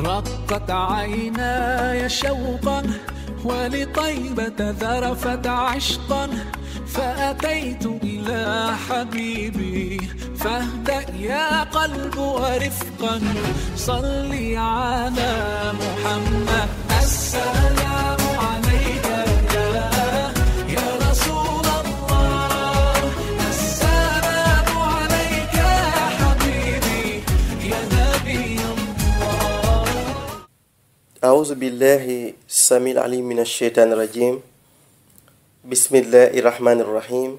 رقت عيناي شوقا ولطيبة ذرفت عشقا فأتيت إلى حبيبي فاهدأ يا قلب ورفقا صلي على محمد السلام عليك يا رسول الله السلام عليك يا حبيبي يا نبي الله أعوذ بالله السميع العليم من الشيطان الرجيم بسم الله الرحمن الرحيم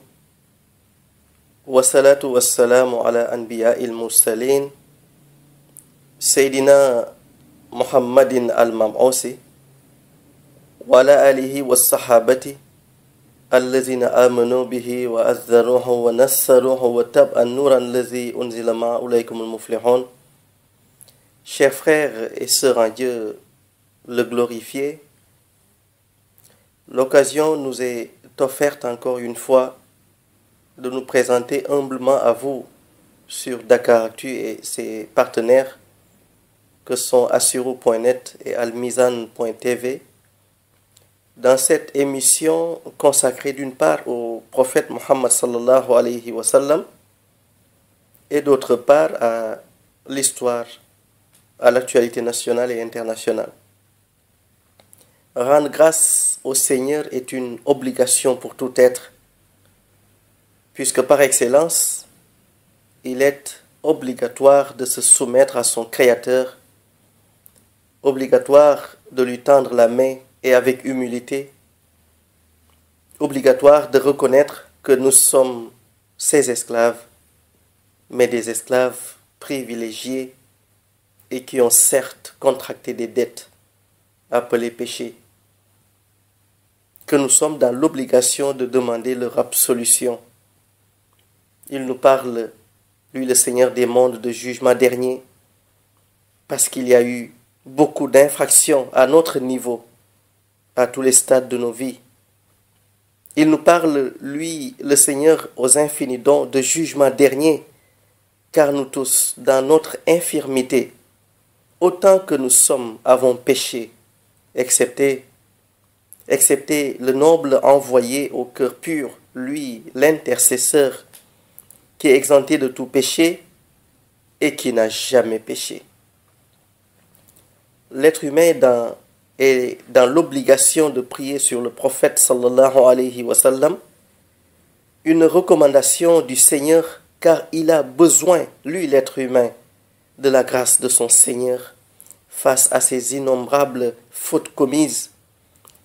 والصلاة والسلام على أنبياء المرسلين سيدنا محمد المبعوث وعلى آله والصحابة الذين آمنوا به وأذروه ونصروه واتبعوا النور الذي أنزل معه أولئك هم المفلحون. Chers frères et sœurs en Dieu, le glorifié, l'occasion nous est offerte encore une fois de nous présenter humblement à vous sur Dakaractu et ses partenaires que sont Assuro.net et Almizan.tv dans cette émission consacrée d'une part au prophète Mohammed sallallahu alayhi wa sallam et d'autre part à l'histoire, à l'actualité nationale et internationale. Rendre grâce au Seigneur est une obligation pour tout être, puisque par excellence, il est obligatoire de se soumettre à son Créateur, obligatoire de lui tendre la main et avec humilité, obligatoire de reconnaître que nous sommes ses esclaves, mais des esclaves privilégiés et qui ont certes contracté des dettes appelées péchés, que nous sommes dans l'obligation de demander leur absolution. Il nous parle, lui le Seigneur des mondes, de jugement dernier, parce qu'il y a eu beaucoup d'infractions à notre niveau, à tous les stades de nos vies. Il nous parle, lui le Seigneur, aux infinis dons de jugement dernier, car nous tous, dans notre infirmité, autant que nous sommes, avons péché, excepté le noble envoyé au cœur pur, lui, l'intercesseur, qui est exempté de tout péché et qui n'a jamais péché. L'être humain est dans l'obligation de prier sur le prophète sallallahu alayhi wa sallam, une recommandation du Seigneur, car il a besoin, lui l'être humain, de la grâce de son Seigneur face à ses innombrables fautes commises,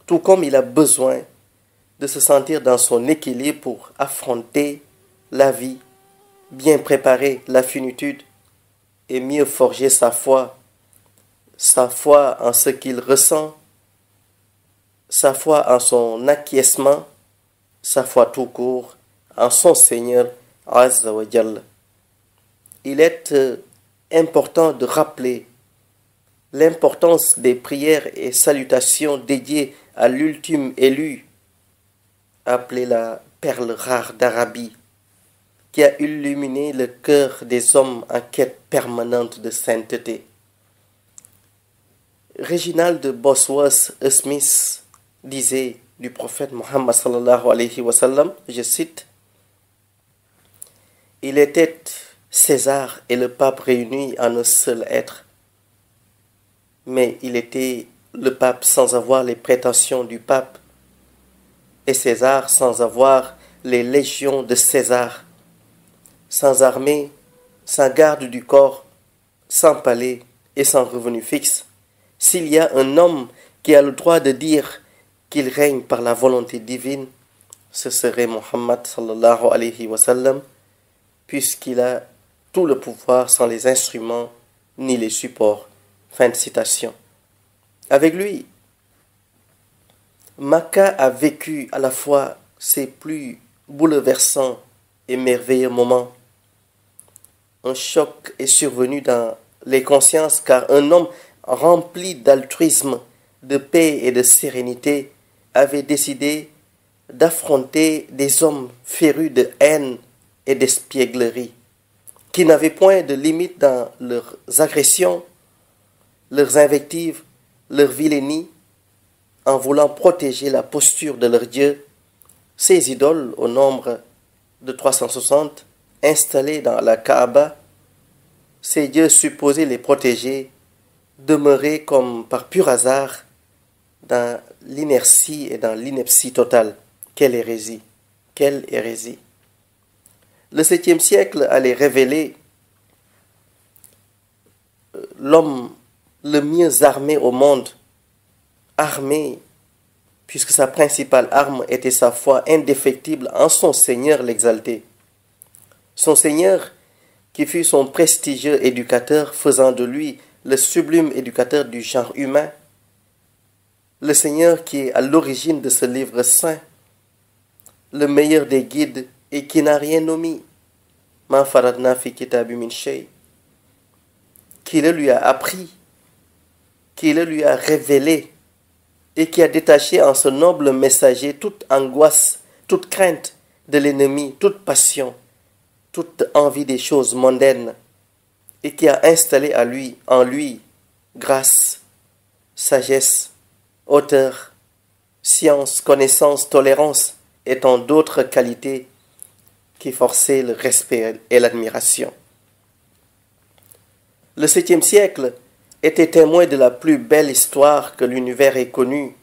tout comme il a besoin de se sentir dans son équilibre pour affronter la vie, bien préparer la finitude et mieux forger sa foi en ce qu'il ressent, sa foi en son acquiescement, sa foi tout court en son Seigneur Azza wa Jalla. Il est important de rappeler l'importance des prières et salutations dédiées à l'ultime élu, appelé la perle rare d'Arabie, qui a illuminé le cœur des hommes en quête permanente de sainteté. Reginald Bosworth Smith disait du prophète Mohammed sallallahu alayhi wa sallam, je cite, « Il était César et le pape réunis en un seul être, mais il était le pape sans avoir les prétentions du pape, et César sans avoir les légions de César, sans armée, sans garde du corps, sans palais et sans revenu fixe. S'il y a un homme qui a le droit de dire qu'il règne par la volonté divine, ce serait Mohammed sallallahu alayhi wa sallam, puisqu'il a tout le pouvoir sans les instruments ni les supports. » Fin de citation. Avec lui, Makkah a vécu à la fois ses plus bouleversants et merveilleux moments. Un choc est survenu dans les consciences car un homme rempli d'altruisme, de paix et de sérénité avait décidé d'affronter des hommes férus de haine et d'espièglerie, qui n'avaient point de limite dans leurs agressions, leurs invectives, leur vilainie, en voulant protéger la posture de leur Dieu, ces idoles, au nombre de 360, installés dans la Kaaba, ces dieux supposés les protéger, demeuraient comme par pur hasard dans l'inertie et dans l'ineptie totale. Quelle hérésie! Quelle hérésie! Le 7e siècle allait révéler l'homme le mieux armé au monde, armé, puisque sa principale arme était sa foi indéfectible en son Seigneur l'exalté. Son Seigneur qui fut son prestigieux éducateur, faisant de lui le sublime éducateur du genre humain, le Seigneur qui est à l'origine de ce livre saint, le meilleur des guides et qui n'a rien omis, Ma faradna fi kitabi min shay, qui le lui a appris, qui le lui a révélé et qui a détaché en ce noble messager toute angoisse, toute crainte de l'ennemi, toute passion, toute envie des choses mondaines et qui a installé en lui grâce, sagesse, hauteur, science, connaissance, tolérance et tant d'autres qualités qui forçaient le respect et l'admiration. Le 7e siècle était témoin de la plus belle histoire que l'univers ait connue,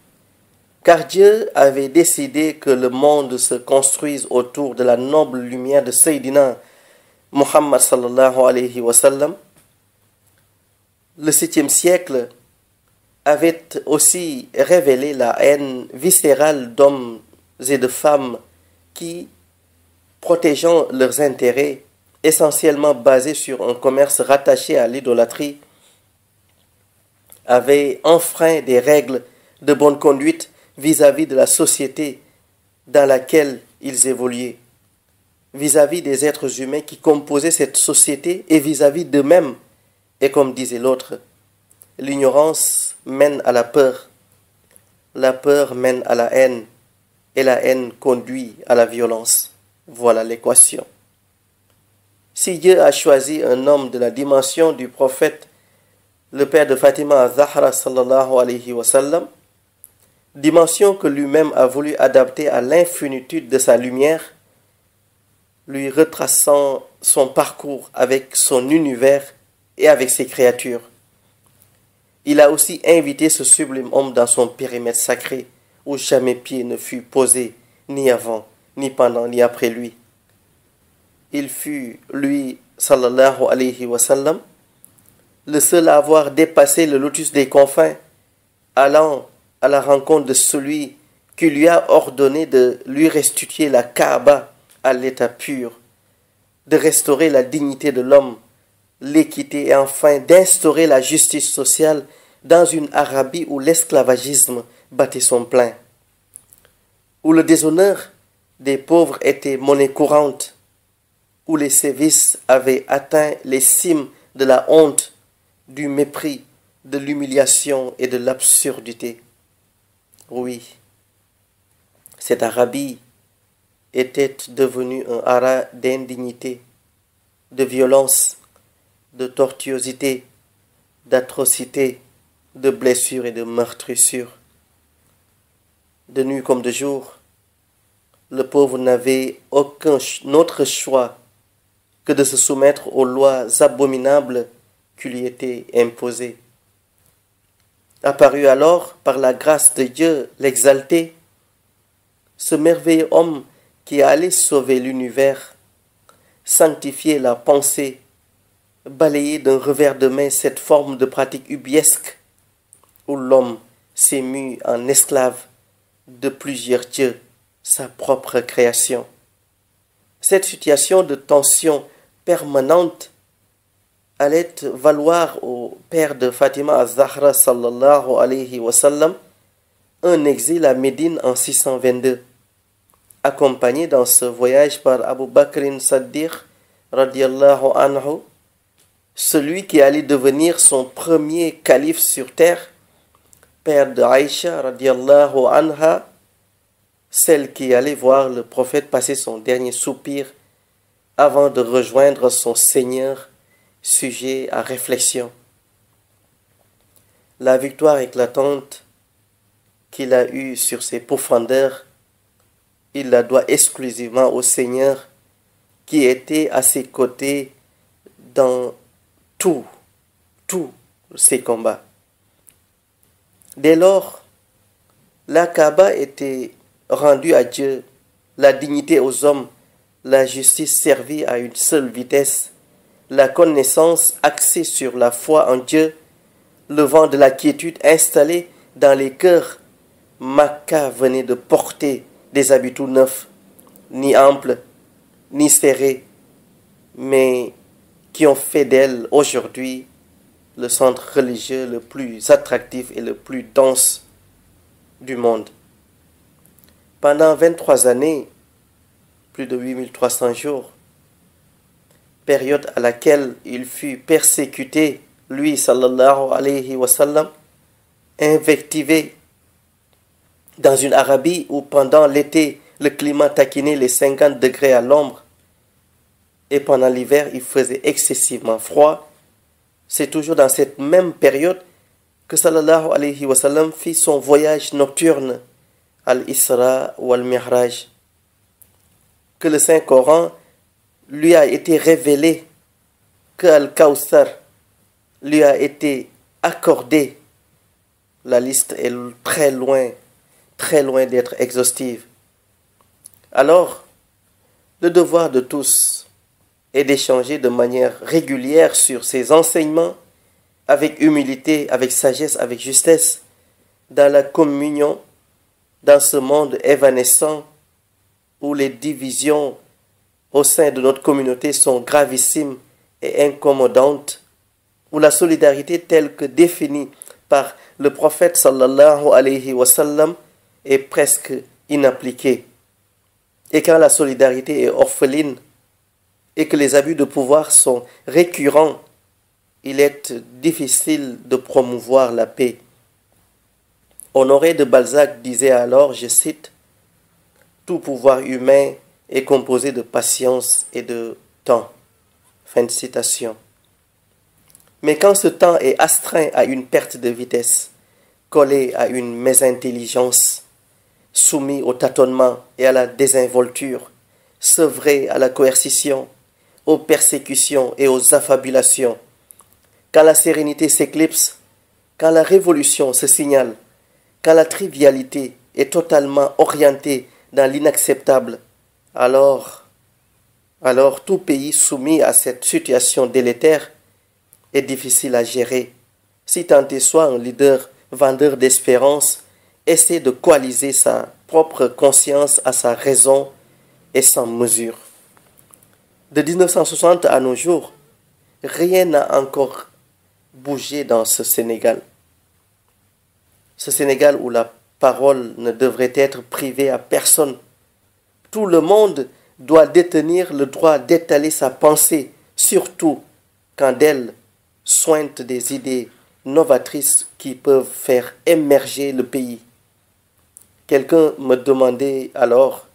car Dieu avait décidé que le monde se construise autour de la noble lumière de Sayyidina Muhammad sallallahu alayhi wa sallam. Le 7e siècle avait aussi révélé la haine viscérale d'hommes et de femmes qui, protégeant leurs intérêts, essentiellement basés sur un commerce rattaché à l'idolâtrie, avaient enfreint des règles de bonne conduite vis-à-vis de la société dans laquelle ils évoluaient, vis-à-vis des êtres humains qui composaient cette société et vis-à-vis d'eux-mêmes. Et comme disait l'autre, l'ignorance mène à la peur mène à la haine, et la haine conduit à la violence. Voilà l'équation. Si Dieu a choisi un homme de la dimension du prophète, le père de Fatima al-Zahra sallallahu alayhi wa sallam, dimension que lui-même a voulu adapter à l'infinitude de sa lumière, lui retraçant son parcours avec son univers et avec ses créatures. Il a aussi invité ce sublime homme dans son périmètre sacré, où jamais pied ne fut posé, ni avant, ni pendant, ni après lui. Il fut, lui, sallallahu alayhi wa sallam, le seul à avoir dépassé le lotus des confins, allant à la rencontre de celui qui lui a ordonné de lui restituer la Kaaba à l'état pur, de restaurer la dignité de l'homme, l'équité et enfin d'instaurer la justice sociale dans une Arabie où l'esclavagisme battait son plein, où le déshonneur des pauvres était monnaie courante, où les sévices avaient atteint les cimes de la honte, du mépris, de l'humiliation et de l'absurdité. Oui, cette Arabie était devenue un haras d'indignité, de violence, de tortuosité, d'atrocité, de blessures et de meurtrissures. De nuit comme de jour, le pauvre n'avait aucun autre choix que de se soumettre aux lois abominables qui lui étaient imposées. Apparut alors, par la grâce de Dieu l'exalté, ce merveilleux homme qui allait sauver l'univers, sanctifier la pensée, balayer d'un revers de main cette forme de pratique ubiesque où l'homme s'est mu en esclave de plusieurs dieux, sa propre création. Cette situation de tension permanente allait valoir au père de Fatima al-Zahra sallallahu alayhi wa sallam un exil à Médine en 622, accompagné dans ce voyage par Abu Bakr Saddiq radiallahu anhu, celui qui allait devenir son premier calife sur terre, père de Aïcha radiallahu anha, celle qui allait voir le prophète passer son dernier soupir avant de rejoindre son Seigneur, sujet à réflexion. la victoire éclatante qu'il a eue sur ses profondeurs, il la doit exclusivement au Seigneur qui était à ses côtés dans tous ses combats. Dès lors, la Kaaba était rendue à Dieu, la dignité aux hommes, la justice servie à une seule vitesse, la connaissance axée sur la foi en Dieu, le vent de la quiétude installé dans les cœurs. Makka venait de porter des habits tout neufs, ni amples, ni serrés, mais qui ont fait d'elle aujourd'hui le centre religieux le plus attractif et le plus dense du monde. Pendant 23 années, plus de 8300 jours, période à laquelle il fut persécuté, lui, sallallahu alayhi wa sallam, invectivé dans une Arabie où pendant l'été, le climat taquinait les 50 degrés à l'ombre et pendant l'hiver, il faisait excessivement froid. C'est toujours dans cette même période que sallallahu alayhi wa sallam fit son voyage nocturne, al-Isra ou al-Mi'raj, que le Saint-Coran lui a été révélé, que Al-Kawthar lui a été accordé. La liste est très loin d'être exhaustive. Alors, le devoir de tous est d'échanger de manière régulière sur ces enseignements, avec humilité, avec sagesse, avec justesse, dans la communion, dans ce monde évanescent où les divisions au sein de notre communauté sont gravissimes et incommodantes, où la solidarité telle que définie par le prophète sallallahu alayhi wa sallam est presque inappliquée. Et quand la solidarité est orpheline et que les abus de pouvoir sont récurrents, il est difficile de promouvoir la paix. Honoré de Balzac disait alors, je cite, « Tout pouvoir humain est composé de patience et de temps. » Fin de citation. Mais quand ce temps est astreint à une perte de vitesse, collé à une mésintelligence, soumis au tâtonnement et à la désinvolture, sevré à la coercition, aux persécutions et aux affabulations, quand la sérénité s'éclipse, quand la révolution se signale, quand la trivialité est totalement orientée dans l'inacceptable, alors tout pays soumis à cette situation délétère est difficile à gérer. Si tant est soit un leader vendeur d'espérance essaie de coaliser sa propre conscience à sa raison et sans mesure. De 1960 à nos jours, rien n'a encore bougé dans ce Sénégal. Ce Sénégal où la parole ne devrait être privée à personne. Tout le monde doit détenir le droit d'étaler sa pensée, surtout quand d'elle sointent des idées novatrices qui peuvent faire émerger le pays. Quelqu'un me demandait alors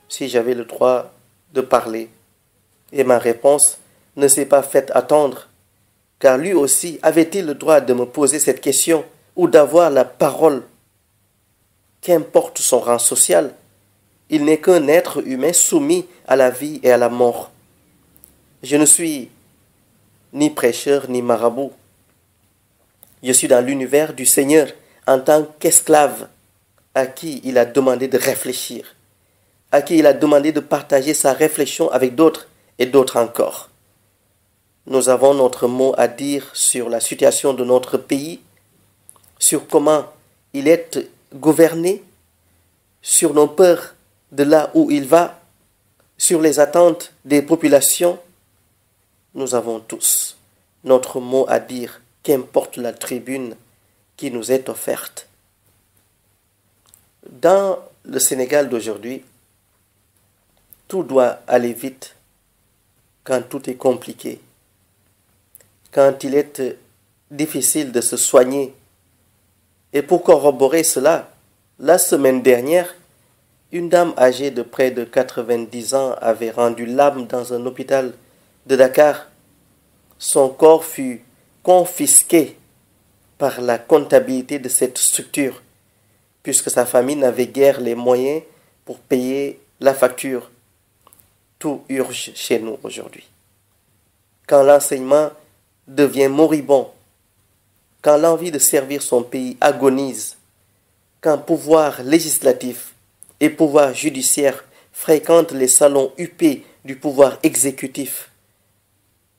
si j'avais le droit de parler. Et ma réponse ne s'est pas faite attendre, car lui aussi avait-il le droit de me poser cette question ou d'avoir la parole. Qu'importe son rang social, il n'est qu'un être humain soumis à la vie et à la mort. Je ne suis ni prêcheur ni marabout. Je suis dans l'univers du Seigneur en tant qu'esclave à qui il a demandé de réfléchir, à qui il a demandé de partager sa réflexion avec d'autres et d'autres encore. Nous avons notre mot à dire sur la situation de notre pays, sur comment il est gouverné, sur nos peurs de là où il va, sur les attentes des populations. Nous avons tous notre mot à dire, qu'importe la tribune qui nous est offerte. Dans le Sénégal d'aujourd'hui, tout doit aller vite quand tout est compliqué, quand il est difficile de se soigner. Et pour corroborer cela, la semaine dernière, une dame âgée de près de 90 ans avait rendu l'âme dans un hôpital de Dakar. Son corps fut confisqué par la comptabilité de cette structure, puisque sa famille n'avait guère les moyens pour payer la facture. Tout urge chez nous aujourd'hui. Quand l'enseignement devient moribond, quand l'envie de servir son pays agonise, quand pouvoir législatif et pouvoir judiciaire fréquentent les salons huppés du pouvoir exécutif,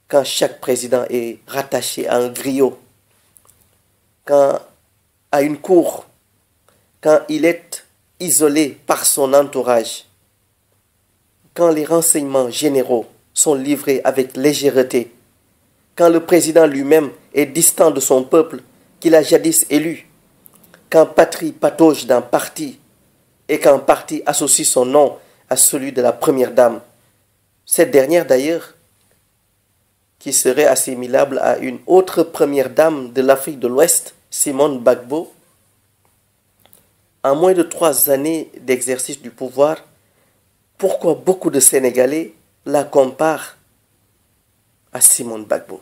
quand chaque président est rattaché à un griot, quand à une cour, quand il est isolé par son entourage, quand les renseignements généraux sont livrés avec légèreté, quand le président lui-même est distant de son peuple qu'il a jadis élu, quand patrie patauge d'un parti et qu'un parti associe son nom à celui de la première dame, cette dernière d'ailleurs, qui serait assimilable à une autre première dame de l'Afrique de l'Ouest, Simone Gbagbo, en moins de 3 années d'exercice du pouvoir, pourquoi beaucoup de Sénégalais la comparent à Simone Gbagbo?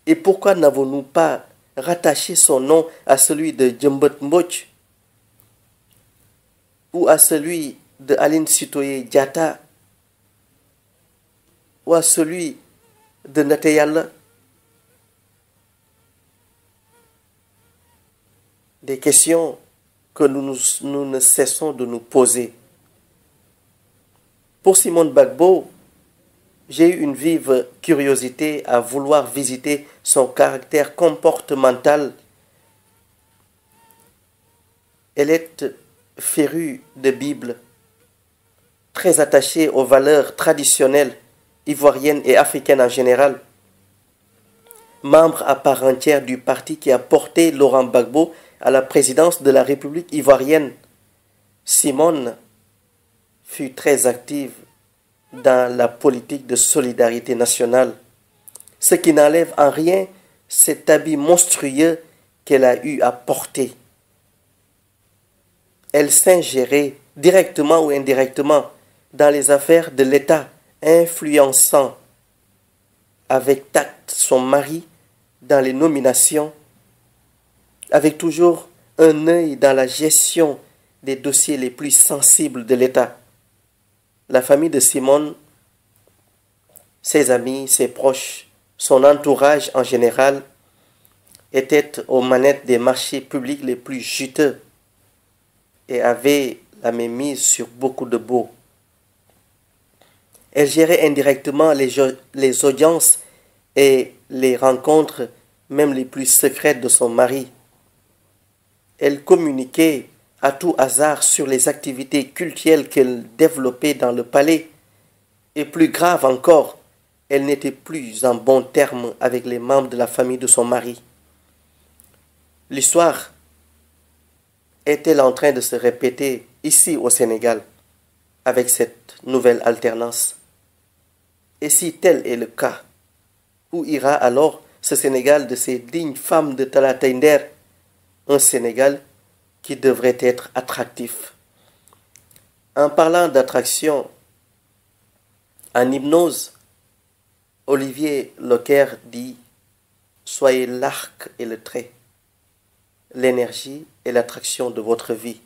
Et pourquoi n'avons-nous pas rattaché son nom à celui de Djembet Mbodj ou à celui de Aline Sitoé Diatta ou à celui de Nateyala? Des questions que nous ne cessons de nous poser. Pour Simone Gbagbo, j'ai eu une vive curiosité à vouloir visiter son caractère comportemental. Elle est férue de Bible, très attachée aux valeurs traditionnelles ivoiriennes et africaines en général. Membre à part entière du parti qui a porté Laurent Gbagbo à la présidence de la République ivoirienne, Simone fut très active dans la politique de solidarité nationale, ce qui n'enlève en rien cet habit monstrueux qu'elle a eu à porter. Elle s'ingérait directement ou indirectement dans les affaires de l'État, influençant avec tact son mari dans les nominations, avec toujours un œil dans la gestion des dossiers les plus sensibles de l'État. La famille de Simone, ses amis, ses proches, son entourage en général, étaient aux manettes des marchés publics les plus juteux et avaient la mainmise sur beaucoup de baux. Elle gérait indirectement les audiences et les rencontres, même les plus secrètes de son mari. Elle communiquait à tout hasard sur les activités cultuelles qu'elle développait dans le palais. Et plus grave encore, elle n'était plus en bons termes avec les membres de la famille de son mari. L'histoire est-elle en train de se répéter ici au Sénégal avec cette nouvelle alternance? Et si tel est le cas, où ira alors ce Sénégal de ces dignes femmes de Talatainder, un Sénégal qui devrait être attractif? En parlant d'attraction, en hypnose, Olivier Locker dit « Soyez l'arc et le trait, l'énergie et l'attraction de votre vie ».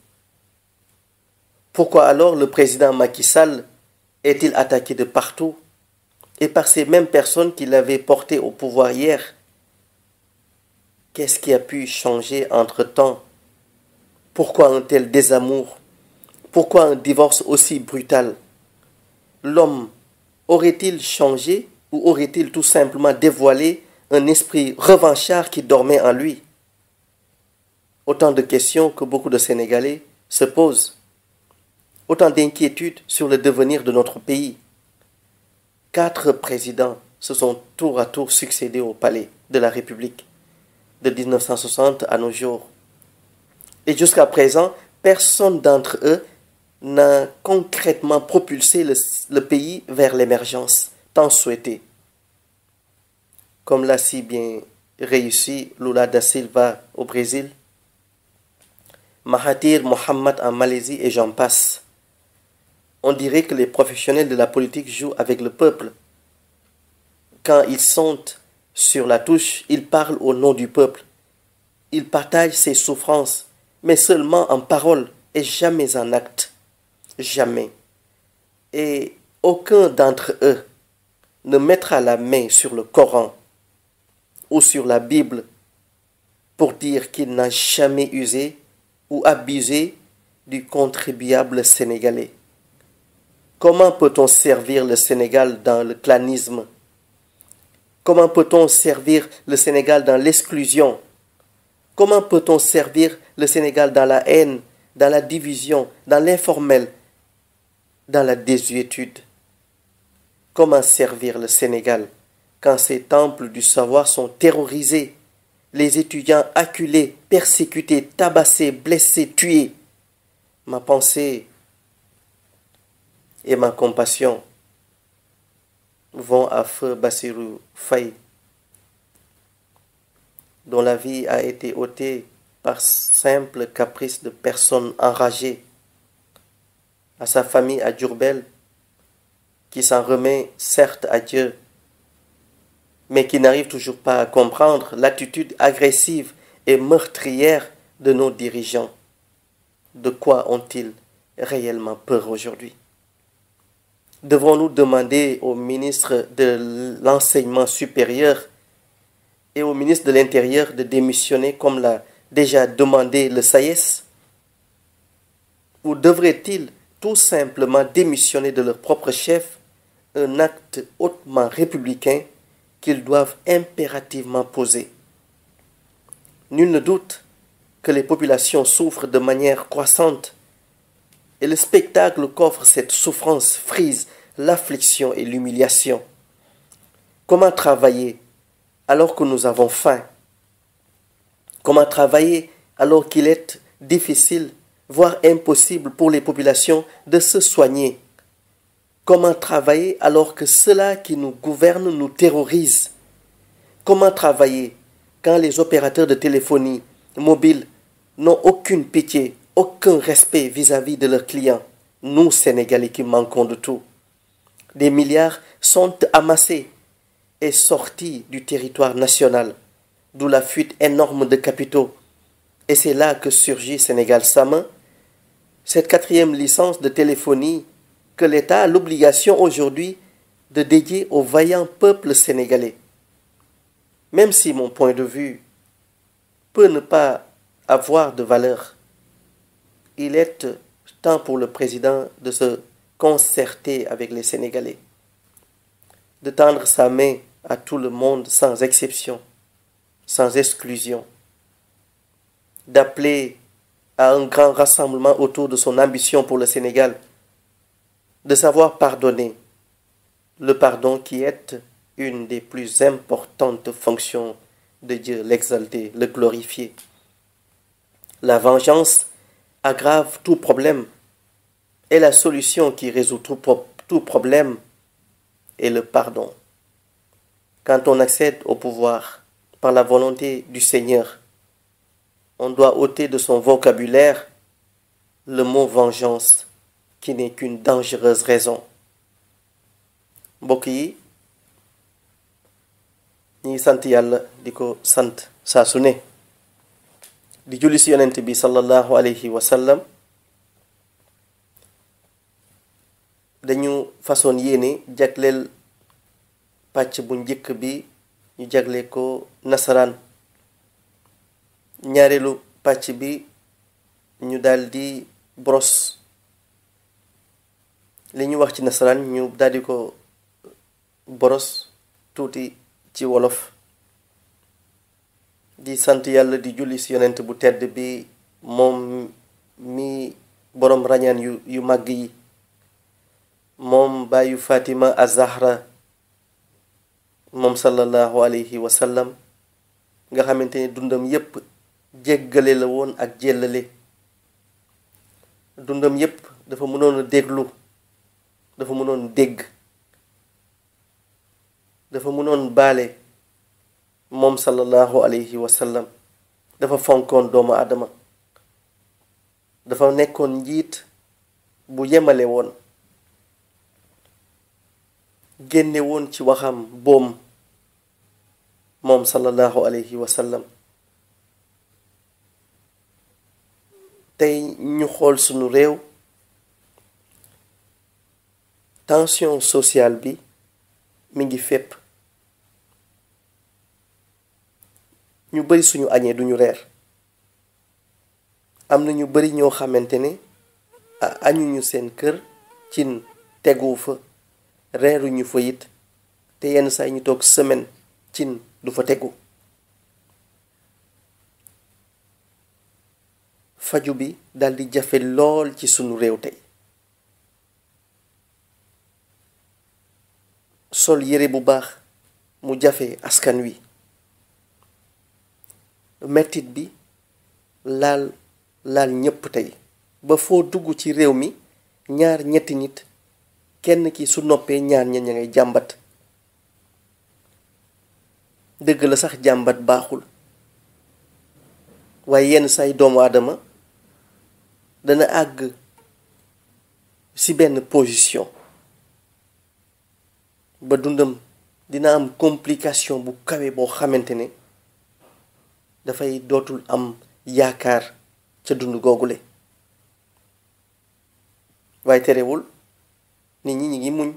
Pourquoi alors le président Macky Sall est-il attaqué de partout et par ces mêmes personnes qui l'avaient porté au pouvoir hier? Qu'est-ce qui a pu changer entre-temps? Pourquoi un tel désamour? Pourquoi un divorce aussi brutal? L'homme aurait-il changé ou aurait-il tout simplement dévoilé un esprit revanchard qui dormait en lui? Autant de questions que beaucoup de Sénégalais se posent. Autant d'inquiétudes sur le devenir de notre pays. 4 présidents se sont tour à tour succédés au palais de la République de 1960 à nos jours. Et jusqu'à présent, personne d'entre eux n'a concrètement propulsé le pays vers l'émergence tant souhaitée. Comme l'a si bien réussi Lula da Silva au Brésil, Mahathir Mohamad en Malaisie et j'en passe. On dirait que les professionnels de la politique jouent avec le peuple quand ils sont sur la touche, il parle au nom du peuple. Il partage ses souffrances, mais seulement en parole et jamais en acte. Jamais. Et aucun d'entre eux ne mettra la main sur le Coran ou sur la Bible pour dire qu'il n'a jamais usé ou abusé du contribuable sénégalais. Comment peut-on servir le Sénégal dans le clanisme? Comment peut-on servir le Sénégal dans l'exclusion? Comment peut-on servir le Sénégal dans la haine, dans la division, dans l'informel, dans la désuétude? Comment servir le Sénégal quand ces temples du savoir sont terrorisés, les étudiants acculés, persécutés, tabassés, blessés, tués? Ma pensée et ma compassion vont à Feu Bassirou Faye, dont la vie a été ôtée par simple caprice de personnes enragées, à sa famille à Diourbel, qui s'en remet certes à Dieu, mais qui n'arrive toujours pas à comprendre l'attitude agressive et meurtrière de nos dirigeants. De quoi ont-ils réellement peur aujourd'hui? Devons-nous demander au ministre de l'Enseignement supérieur et au ministre de l'Intérieur de démissionner comme l'a déjà demandé le SAES? Ou devraient-ils tout simplement démissionner de leur propre chef, un acte hautement républicain qu'ils doivent impérativement poser? Nul ne doute que les populations souffrent de manière croissante et le spectacle qu'offre cette souffrance frise l'affliction et l'humiliation. Comment travailler alors que nous avons faim? Comment travailler alors qu'il est difficile, voire impossible pour les populations de se soigner? Comment travailler alors que ceux-là qui nous gouvernent nous terrorisent? Comment travailler quand les opérateurs de téléphonie mobile n'ont aucune pitié, aucun respect vis-à-vis de leurs clients, nous Sénégalais qui manquons de tout? Des milliards sont amassés et sortis du territoire national, d'où la fuite énorme de capitaux. Et c'est là que surgit Sénégal SAMA, cette 4e licence de téléphonie que l'État a l'obligation aujourd'hui de dédier au vaillant peuple sénégalais. Même si mon point de vue peut ne pas avoir de valeur, il est temps pour le président de se concerter avec les Sénégalais, de tendre sa main à tout le monde sans exception, sans exclusion, d'appeler à un grand rassemblement autour de son ambition pour le Sénégal, de savoir pardonner, le pardon qui est une des plus importantes fonctions de Dieu, l'exalté, le glorifié. La vengeance aggrave tout problème et la solution qui résout tout problème est le pardon. Quand on accède au pouvoir par la volonté du Seigneur, on doit ôter de son vocabulaire le mot vengeance qui n'est qu'une dangereuse raison. mbokk yi ñi sant yàlla di ko sant saa su ne di julli si yonent bi sallallahu alayhi wa sallam. dañu façon yéene jagleel pàcc bu njëkk bi ñu jagle ko nasaraan, ñaareelu pàcc bi ñu daldi bros li ñu wax ci nasaraan ñu daldi ko boros tuuti ci wolof. di sant yàlla di julli ci yonent bu tedd bi moom mi boroom rañaan yu màgg yi, moom bàyyu Fatima az-Zahra, moom sallallahu alayhi wa sallam, nga xamante ne dundam yépp jéggale la woon ak jéllale. dundam yépp dafa mënoon a déglu, dafa mënoon dégg, dafa mënoon baale. moom sallallahu alayhi wa sallam dafa fonkoon doomu aadama, dafa nekkoon njiit bu yemale woon, génne woon ci waxam boom, moom sallallahu alayhi wa sallam. tey ñu xool sunu réew, tension sociale bi mi ngi fépp. ñu bari suñu añee duñu reer. am na ñu bari ñoo xamante ne añuñu seen kër, cin tegu fa, reeruñu fa it, te yenn saa ñu toog semaine cin du fa tegu. faju bi daldi jafe lool ci sunu réew tey. sol yére bu baax mu jafe askan wi. mettit bi laal ñépp tey, ba foo dugg ci réew mi ñaar ñetti nit, kenn ki su noppee ñaar ña ngay jàmbat. dëgg la sax jàmbat baaxul, waaye yenn say doomu aadama dana àgg ci benn position ba dundam dina am complication bu kawe boo xamante ne dafay dootul am yaakaar ca dund googule. waaye terewul nit ñi ngi muñ,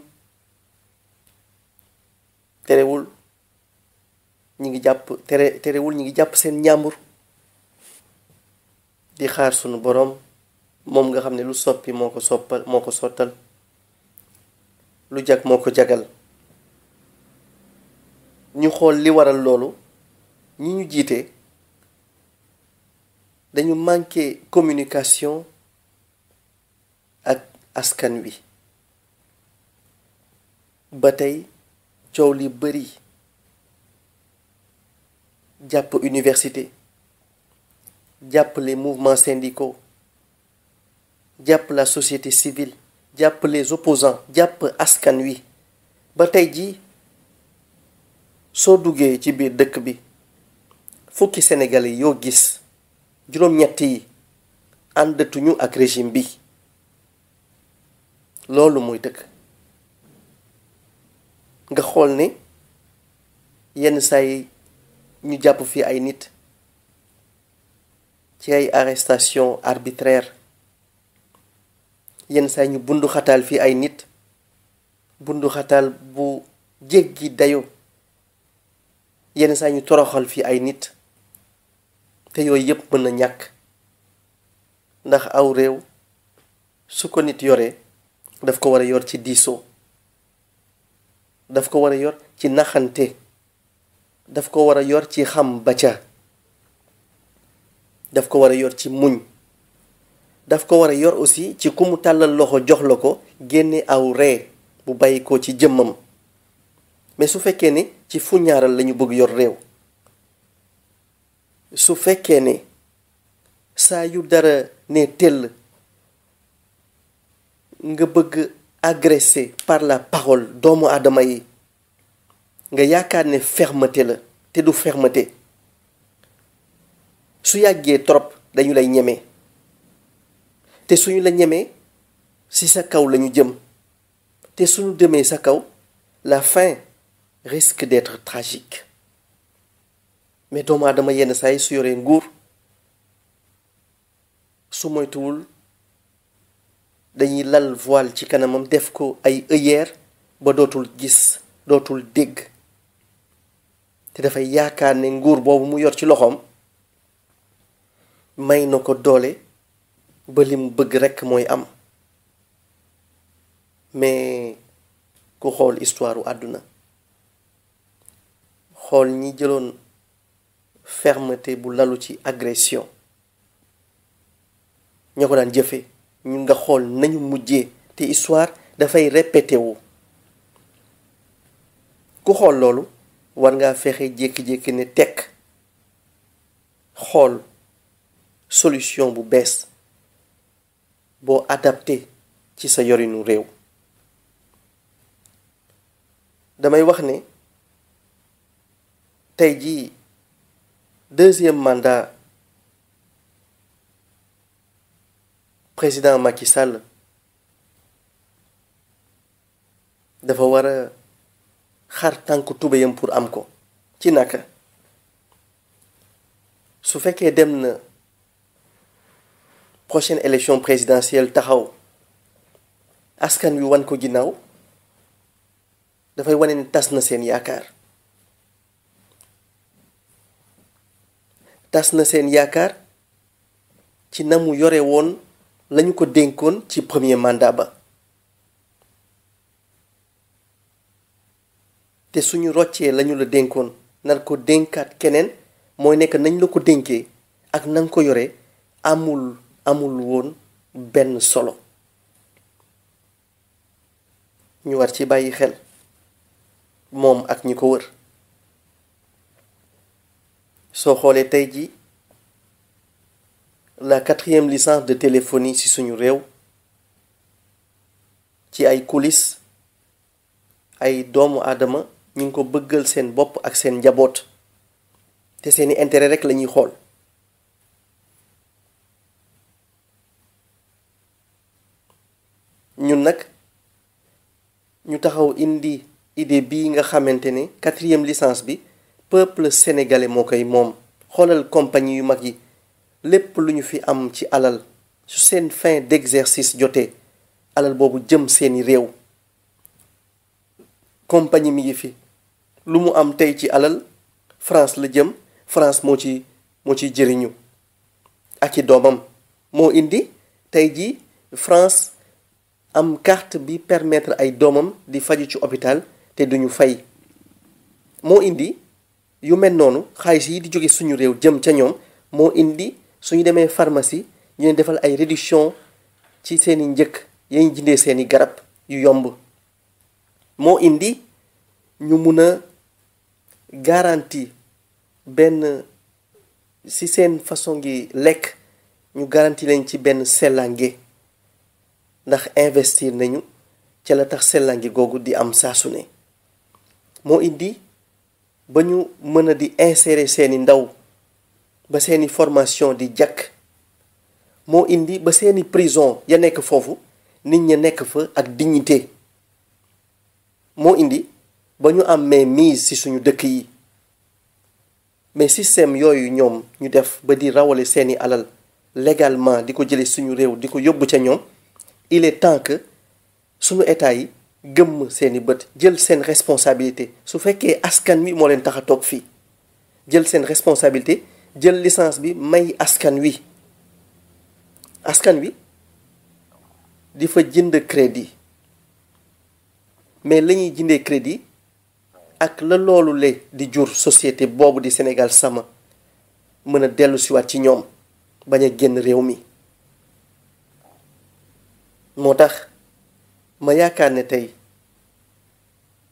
terewul ñi ngi jàpp seen njàmbur di xaar sunu boroom, moom nga xam ne lu soppi moo ko sottal, lu jag moo ko jagal. ñu xool li waral loolu. ñi ñu jiite dañu manqué communication ak askan wi. ba tey coow li bari, jàpp université, jàpp les mouvements syndicaux, jàpp la société civile, jàpp les opposants, jàpp askan wi. ba tey ji soo duggee ci biir dëkk bi, fukki sénégalais yoo gis juróom-ñett yi àndatuñu ak régime bi. loolu mooy dëgg. nga xool ne yenn saa yi ñu jàpp fi ay nit ci ay arrestation arbitraire, yenn saa yi ñu bundu xataal fi ay nit, bundu xataal bu jéggi dayo, yenn saa yi ñu toroxal fi ay nit. te yooyu yépp mën na ñàkk, ndax aw réew su ko nit yoree daf ko war a yor ci diisoo, daf ko war a yor ci naxante, daf ko war a yor ci xam ba ca, daf ko war a yor ci muñ, daf ko war a yor aussi ci ku mu tàllal loxo jox la ko génne aw ree bu bàyyi ko ci jëmmam. mais su fekkee ne ci fu ñaaral lañu bëgg yor réew, su fekkee ne saa yu dara ne tell nga bëgg agresser par la parole doomu aadama yi, nga yaakaar ne fermeté la te du fermeté. su yàggee trop dañu lay ñeme, te suñu la ñemee ci sa kaw lañu jëm, te suñu demee sa kaw la fin risque d'être tragique. mais doomu aadama yenn saa yi su yoree nguur, su moytuwul dañuy lal voile ci kanamam, def ko ay œillères ba dootul gis, dootul dégg, te dafay yaakaar ne nguur boobu mu yor ci loxoom may na ko doole ba li mu bëgg rekk mooy am. mais ku xool histoire u àdduna, xool ñi jëloon fermeté bu lalu ci agression, ñoo ko daan jëfe, ñu nga xool nañu mujjee, te histoire dafay répété wu. ku xool loolu war ngaa fexe jékki-jékki ne tekk, xool solution bu bees boo adapté ci sa yorinu réew. damay wax ne tey jii deuxième mandat président Macky Sall dafa war a xar tànk tubéyam pour am ko. ci naka? su fekkee dem na prochaine élection présidentielle taxaw askan wi wan ko ginnaaw dafay wane ni tas na seen yaakaar ci na mu yore woon lañu ko dénkoon ci premier mandat ba te suñu roccee lañu la dénkoon nar ko dénkaat keneen mooy nekk nañ la ko dénkee ak na nga ko yore amul woon benn solo ñu war ci bàyyi xel moom ak ñi ko wër soo xoolee tey ji la 4e licence de téléphonie ci suñu réew ci ay coulisses ay doomu aadama ñu ngi ko bëggal seen bopp ak seen njaboot te seeni intérêt rek lañuy xool ñun nag ñu taxaw indi idée bii nga xamante ne 4e licence bi peuple sénégalais moo koy moom xoolal compagnie yu mag yi lépp lu ñu fi am ci alal su seen fin d'exercice jotee alal boobu jëm seeni réew compagnie mi ngi fi lu mu am tey ci alal France la jëm France moo ciy jëriñu ak i doomam moo indi tey ji France am carte bi permettre ay doomam di faju ci hôpital te duñu fay moo indi yu mel noonu xaalis yi di jóge suñu réew jëm ca ñoom moo indi suñu demee pharmacie ñu leen defal ay réduction ci seeni njëkk yañ jëndee seeni garab yu yomb moo indi ñu mun a garantie benn ci seen façon ngi lekk ñu garantie leen ci benn sellange ndax investir nañu ca la tax sellange googu di am saa su ne moo indi ba ñu mën a di insérer seeni ndaw ba seeni formation di jàkk moo indi ba seeni prison ya nekk foofu nit ña nekk fa ak dignité moo indi ba ñu am mainmise ci suñu dëkk yi mais système yooyu ñoom ñu def ba di rawale seeni alal légalement di ko jële suñu réew di ko yóbbu ca ñoom il est temps que suñu état yi gëmm seeni bët jël seen responsabilité su fekkee askan wi moo leen tax a toog fii jël seen responsabilité jël licence bi may askan wi di fa jënd crédit mais la ñuy jëndee crédit ak la loolu le di jur société boobu di Sénégal sama mën a dellu siwaat ci ñoom bañ a génn réew mi moo tax ma yaakaar ne tey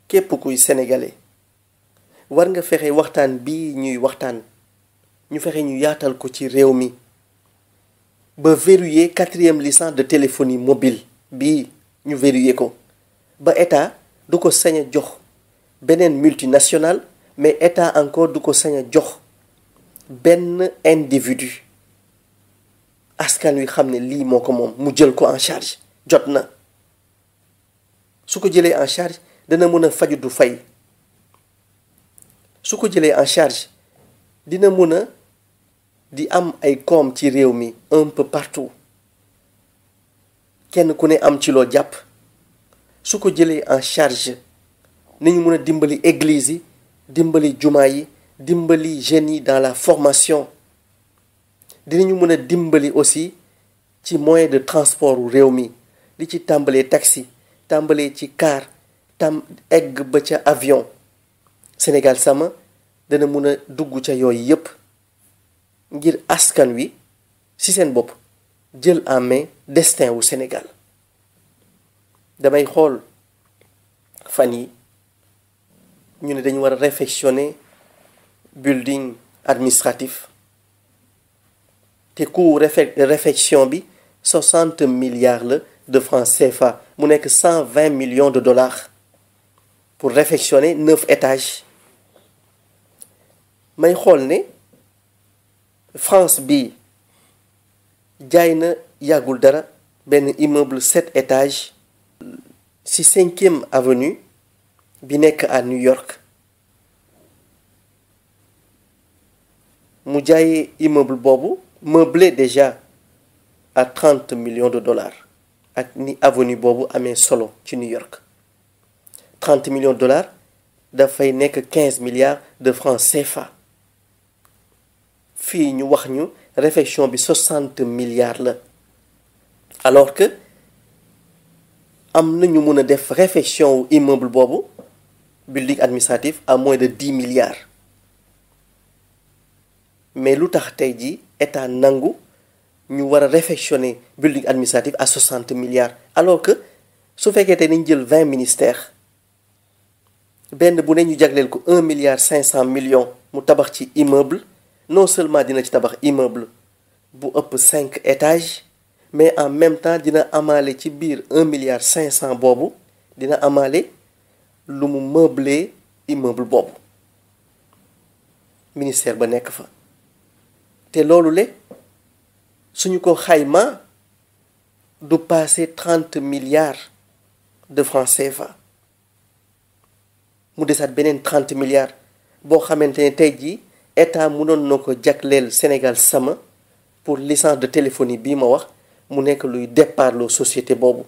képp kuy sénégalais war nga fexe waxtaan bii ñuy waxtaan ñu fexe ñu yaatal ko ci réew mi ba verrouiller 4e licence de téléphonie mobile bii ñu verrouiller ko ba état du ko sañ a jox beneen multinational mais état encore du ko sañ a jox benn individu askan wi xam ne lii moo ko moom mu jël ko en charge jot na su ko jëlee en charge dana mën a faju du fay su ko jëlee en charge dina mën a di am ay koom ci réew mi un peu partout kenn ku ne am ci loo jàpp su ko jëlee en charge ni ñu mën a dimbali église yi dimbali jumaa yi dimbali jeunes yi dans la formation dinañu mën a dimbali aussi ci moyen de transport réew mi li ci tàmbalee taxi tàmbalee ci car egg ba ca avion Sénégal sama dana mën a dugg ca yooyu yépp ngir askan wi ci seen bopp jël en main destin wu Sénégal damay xool fan yi ñu ne dañu war a réfectionner building administratif te coût réfection bi 60 milliards la de francs CFA mu nekk 120 millions de dollars pour réfectionner 9 étages may xool ne France bi jaay na yàggul dara benn immeuble 7 étages ci 5e avenue bi nekk à New York mu jaayee immeuble boobu meublé déjà à 30 millions de dollars ak ni avenue boobu amee solo ci New York 30 millions de dollars dafay nekk 15 milliards de francs CFA fii ñu wax ñu réfection bi 60 milliards la alors que am na ñu mën a def réfection wu immeuble boobu building administratif à moins de 10 milliards mais lu tax tey jii état nangu ñu war a réfectionner building administratif à 60 milliards alors que su fekkee tey nañ jël 20 ministères benn bu ne ñu jagleel ko 1 milliard 500 millions mu tabax ci immeuble non seulement dina ci tabax immeuble bu ëpp 5 étages mais en même temps dina amaale ci biir 1 milliard 500 boobu dina amaale lu mu meubler immeuble boobu ministère ba nekk fa te loolu le suñu ko xayma du passé 30 milliards de francs CFA mu desaat beneen 30 milliards boo xamante ne tey jii état mënoon na ko jagleel Sénégal sama pour licence de téléphonie bii ma wax mu nekk luy départ loo société boobu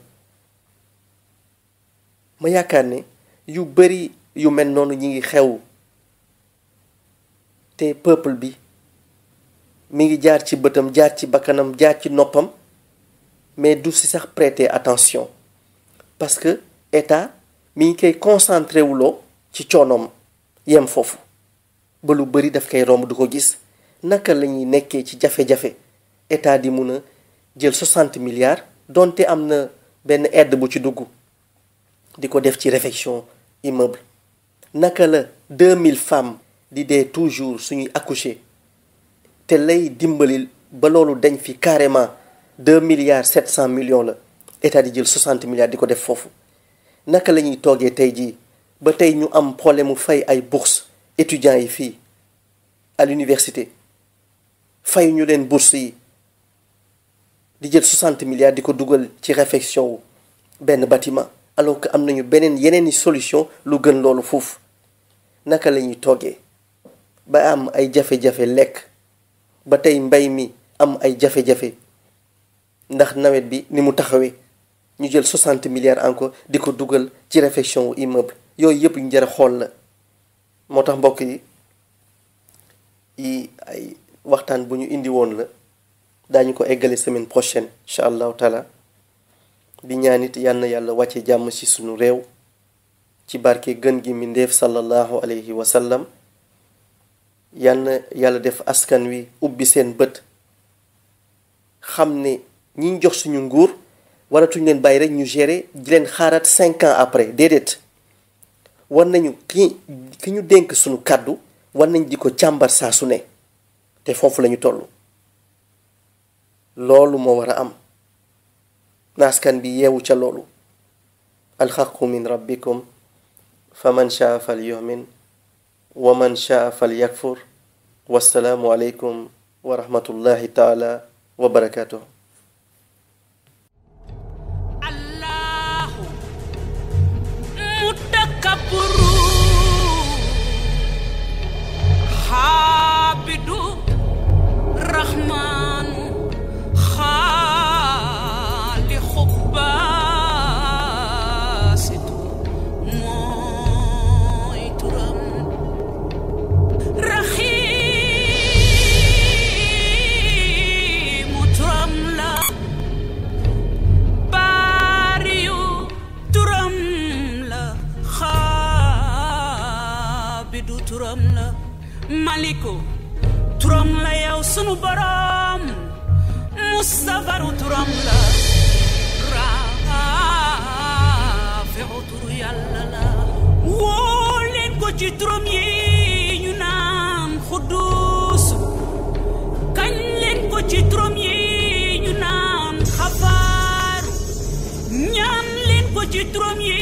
ma yaakaar ne yu bari yu mel noonu ñi ngi xew te peuple bi mi ngi jaar ci bëtam jaar ci bakkanam jaar ci noppam mais du si sax prêter attention parce que état mi ngi koy concentré wuloo ci coonoom yem foofu ba lu bari daf koy romb du ko gis naka la ñuy nekkee ci jafe-jafe état di mun a jël 60 milliards donte am na benn aide bu ci dugg di ko def ci réfection immeuble naka la 2000 femmes di dee toujours suñuy accoucher te lay dimbali ba loolu dañ fi carrément 2 milliards 700 millions la état di jël 60 milliards di ko def foofu naka la ñuy toogee tey jii ba tey ñu am problème mu fay ay bourses étudiants yi fii à l'université fay ñu leen bourses yi di jël 60 milliards di ko dugal ci réfection wu benn bâtiment alors que am nañu yeneen i solution lu gën loolu foofu naka la ñuy toogee ba am ay jafe-jafe lekk ba tey mbay mi am ay jafe-jafe ndax nawet bi ni mu taxawee ñu jël 60 milliards encore di ko dugal ci réfection wu immeuble yooyu yëpp ñu jar a xool la moo tax mbokk yi ay waxtaan bu ñu indi woon la daañu ko eggale semaine prochaine incha allahu taala di ñaanit yal na yàlla wàcce jàmm ci sunu réew ci barke gën gi mi ndeef sallallahu alayhi wa sallam yal na yàlla def askan wi ubbi seen bët xam ne ñi jox suñu nguur waratuñ leen bàyyi rek ñu gérer di leen xaaraat 5 ans après déedéet war nañu ki ñu dénk suñu kàddu war nañ di ko càmbar saa su ne te foofu lañu toll loolu moo war a am naaskan bi yeewu ca loolu alxaqu min rabbikum fa man shaa fal yu'min wa man shaa fal yakfur wassalaamu aleykum wa rahmatullahi taala wa barakatuh allahu mutakabbir habidu rahman khaliqu basitu mooy turam rahimu turam la bariyu turam la xaabidu turam la maliku turam la yow sunu borom mustafaru turam la raafi'u turu yàlla la woo leen ko ci turam yi ñu naan xuddus kañ leen ko ci turam yi ñu naan xafaar ñaan leen ko ci turam yi